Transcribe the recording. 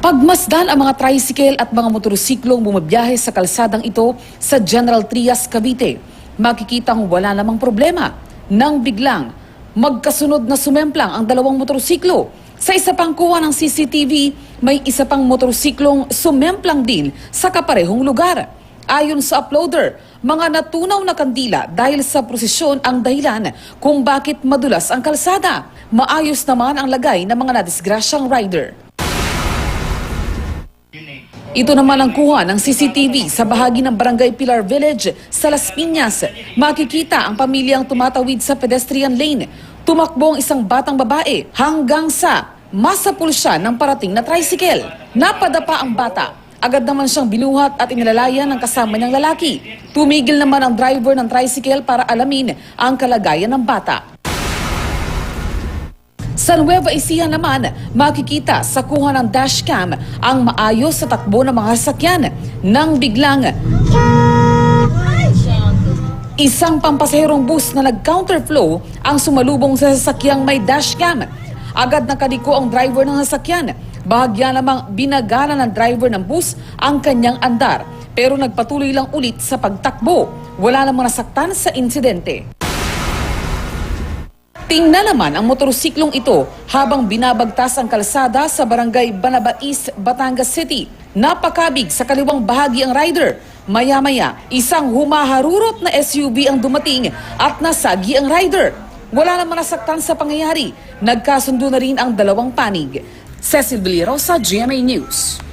Pagmasdan ang mga tricycle at mga motorsiklong bumabiyahe sa kalsadang ito sa General Trias, Cavite, makikitang wala namang problema nang biglang magkasunod na sumemplang ang dalawang motorsiklo. Sa isa pang kuha ng CCTV, may isa pang motorsiklong sumemplang din sa kaparehong lugar. Ayon sa uploader, mga natunaw na kandila dahil sa prosesyon ang dahilan kung bakit madulas ang kalsada. Maayos naman ang lagay ng mga nadisgrasyang rider. Ito naman ang kuha ng CCTV sa bahagi ng Barangay Pilar Village sa Las Piñas. Makikita ang pamilyang tumatawid sa pedestrian lane. Tumakbo ang isang batang babae hanggang sa masapul siya ng parating na tricycle. Napadapa ang bata. Agad naman siyang binuhat at inilalaya ng kasama niyang lalaki. Tumigil naman ang driver ng tricycle para alamin ang kalagayan ng bata. Sa Nueva Ecija naman, makikita sa kuha ng dashcam ang maayos sa takbo ng mga sasakyan nang biglang isang pampasaherong bus na nag-counterflow ang sumalubong sa sasakyang may dashcam. Agad nakadiko ang driver ng sasakyan. Bahagya namang binagala ng driver ng bus ang kanyang andar pero nagpatuloy lang ulit sa pagtakbo. Wala namang nasaktan sa insidente. Tingnan naman ang motorsiklong ito habang binabagtas ang kalsada sa barangay Banabais, Batangas City. Napakabig sa kaliwang bahagi ang rider. Maya-maya, isang humaharurot na SUV ang dumating at nasagi ang rider. Wala namang nasaktan sa pangyayari. Nagkasundo na rin ang dalawang panig. Cecil Villarosa, GMA News.